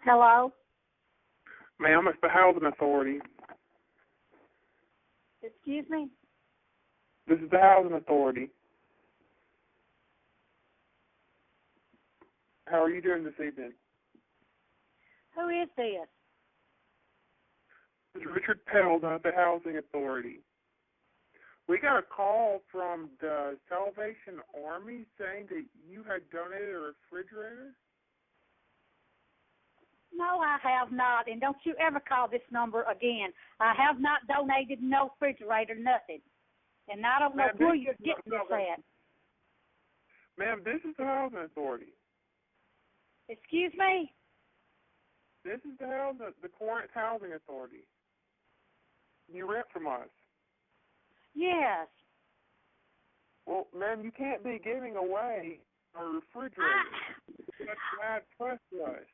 Hello? Ma'am, it's the Housing Authority. Excuse me? This is the Housing Authority. How are you doing this evening? Who is this? This is Richard Pelda of the Housing Authority. We got a call from the Salvation Army saying that you had donated a refrigerator. No, I have not, and don't you ever call this number again. I have not donated no refrigerator, nothing. And I don't know where you're getting this at. Ma'am, this is the Housing Authority. Excuse me? This is the Corinth Housing Authority. You rent from us. Yes. Well, ma'am, you can't be giving away a refrigerator. That's bad press to us.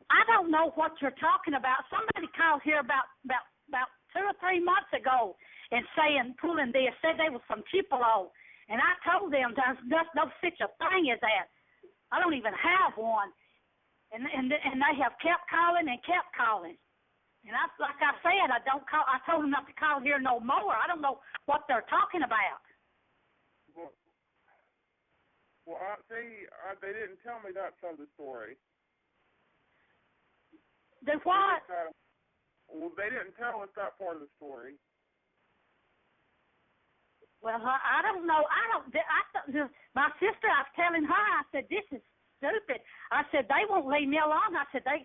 I don't know what you're talking about. Somebody called here about 2 or 3 months ago and pulling this, said they was from Tupelo. And I told them there's no such a thing as that. I don't even have one. And they have kept calling and kept calling. And like I said, I told them not to call here no more. I don't know what they're talking about. Well, they didn't tell me that side of the story. The what? Well, they didn't tell us that part of the story. Well, I don't know. My sister, I was telling her, I said, this is stupid. I said, they won't leave me alone. I said, they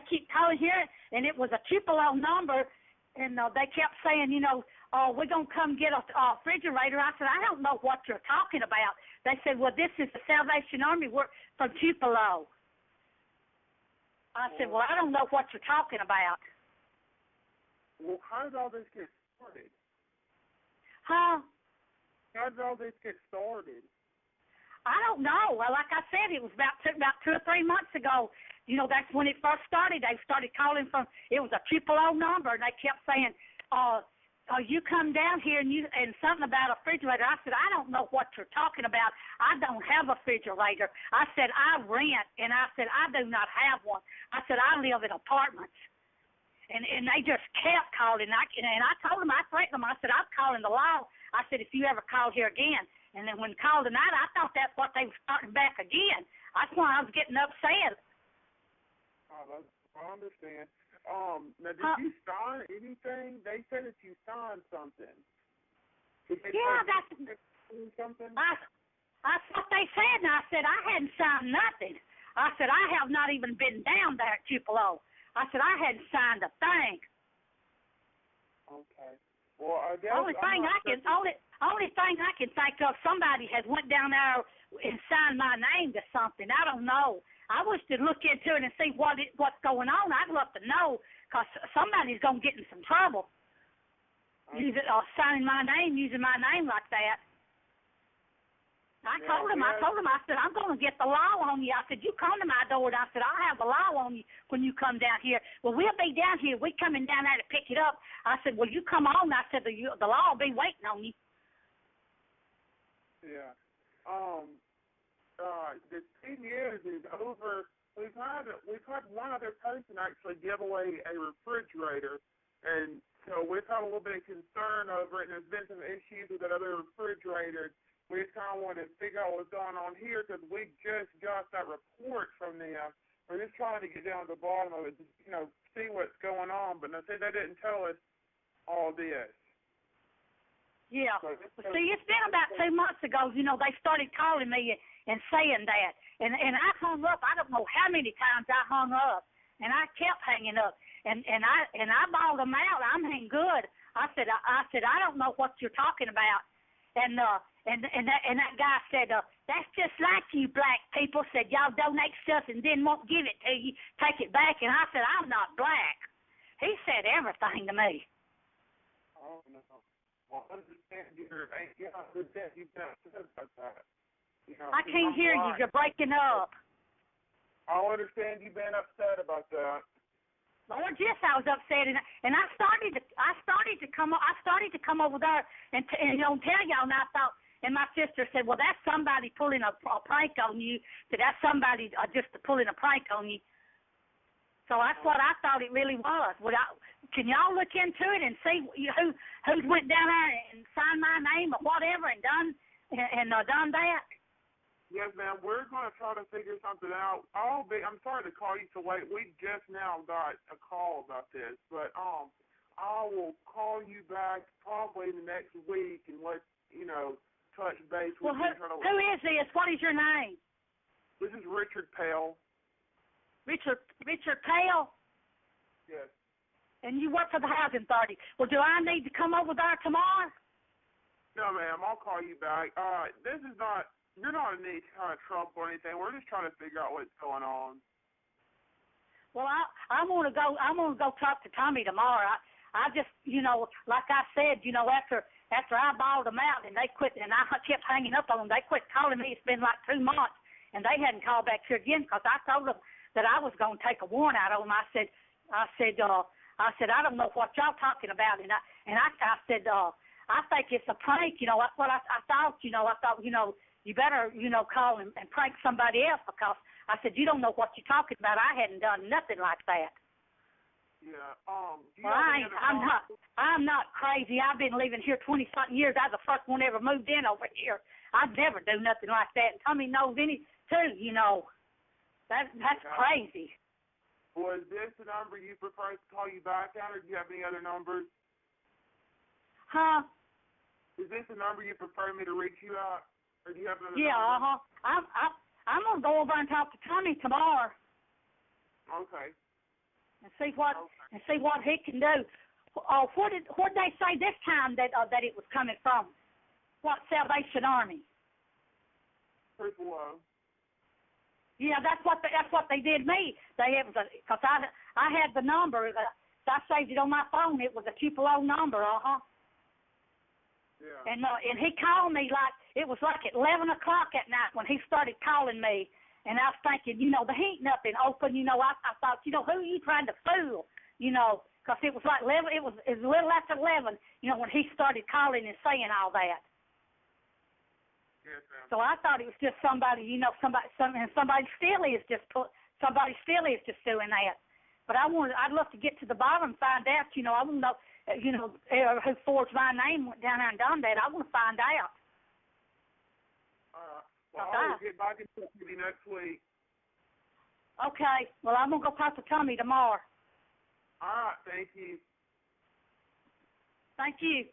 keep calling here, and it was a Tupelo number, and they kept saying, we're going to come get a refrigerator. I said, I don't know what you're talking about. They said, well, this is the Salvation Army. We're from Tupelo. I said, well, I don't know what you're talking about. Well, how did all this get started? Huh? How did all this get started? I don't know. Well, like I said, it was about 2 or 3 months ago. That's when it first started. They started calling from, it was a Tupelo number, and they kept saying, you come down here and something about a refrigerator. I said, I don't know what you're talking about. I don't have a refrigerator. I said, I rent, and I said, I do not have one. I said, I live in apartments. And they just kept calling. And I told them, I threatened them. I said, I'm calling the law. I said, if you ever call here again. And then when called tonight, I thought that's what they were starting back again. That's why I was getting upset. Oh, I understand. Now, did you sign anything? They said that you signed something. Yeah, that's something. That's what they said, and I said I hadn't signed nothing. I said I have not even been down there at Tupelo. I said I hadn't signed a thing. Okay. Well, I guess only thing I can think of, somebody has went down there and signed my name to something. I don't know. I wish to look into it and see what's going on. I'd love to know, because somebody's going to get in some trouble signing my name, using my name like that. I told him, I said, I'm going to get the law on you. I said, you come to my door, and I said, I'll have the law on you when you come down here. Well, we'll be down here. We're coming down there to pick it up. I said, well, you come on. I said, the law will be waiting on you. Yeah. The thing is over. We've had one other person actually give away a refrigerator, and so we've had a little bit of concern over it. And there's been some issues with that other refrigerator. We just kind of wanted to figure out what's going on here because we just got that report from them. We're just trying to get down to the bottom of it, see what's going on. But they didn't tell us all this. Yeah. See, it's been about 2 months ago. They started calling me and saying that, and I hung up. I don't know how many times I hung up, and I kept hanging up, and I bawled them out. I'm hanging good. I said I don't know what you're talking about, and that guy said that's just like you black people. Said y'all donate stuff and then won't give it to you, take it back, and I said I'm not black. He said everything to me. Oh no. Well, I understand you've been upset about that. I can't hear you. You're breaking up. I understand you've been upset about that. Lord, yes, I was upset, and I started to come over there and tell y'all, and I thought, and my sister said, well, that's somebody pulling a prank on you. So that's somebody just pulling a prank on you. So that's what I thought it really was. Can y'all look into it and see who went down there and signed my name or whatever and done that? Yes, ma'am. We're going to try to figure something out. I'm sorry to call you so late. We just now got a call about this, but I will call you back probably the next week and let touch base with you. Who is this? What is your name? This is Richard Pale. Richard Pale? Yes. And you work for the Housing Authority. Well, do I need to come over there tomorrow? No, ma'am. I'll call you back. You're not in any kind of trouble or anything. We're just trying to figure out what's going on. Well, I'm gonna go talk to Tommy tomorrow. I just, like I said, after I bawled them out and they quit, and I kept hanging up on them, they quit calling me. It's been like 2 months, and they hadn't called back here again because I told them that I was going to take a warrant out of them. I said, I don't know what y'all talking about, and I said, I think it's a prank. That's what I thought. I thought, you better, call and prank somebody else because I said, you don't know what you're talking about. I hadn't done nothing like that. Yeah. I'm not crazy. I've been living here 20-something years. I was the first one ever moved in over here. I'd never do nothing like that. And Tommy knows any too. That's crazy. Was this the number you prefer to call you back at, or do you have any other numbers? Huh? Is this the number you prefer me to reach you at, or do you have another number? Yeah. I'm gonna go over and talk to Tommy tomorrow. Okay. And see what he can do. Where did they say this time that it was coming from? What Salvation Army? Tupelo. Yeah, that's what they did me. Because I had the number. I saved it on my phone. It was a Tupelo number. Yeah. And he called me it was like at 11 o'clock at night when he started calling me. And I was thinking, the heating up and open, I thought, who are you trying to fool? Because it was like 11, it was a little after 11, when he started calling and saying all that. Yes, ma'am. So I thought it was just somebody, somebody still is just doing that. But I'd love to get to the bottom and find out, I want to know, who forged my name, went down there and done that. I want to find out. Well, I'll get back in touch with you next week. Okay. Well, I'm going to go talk to Tommy tomorrow. All right. Thank you. Thank you.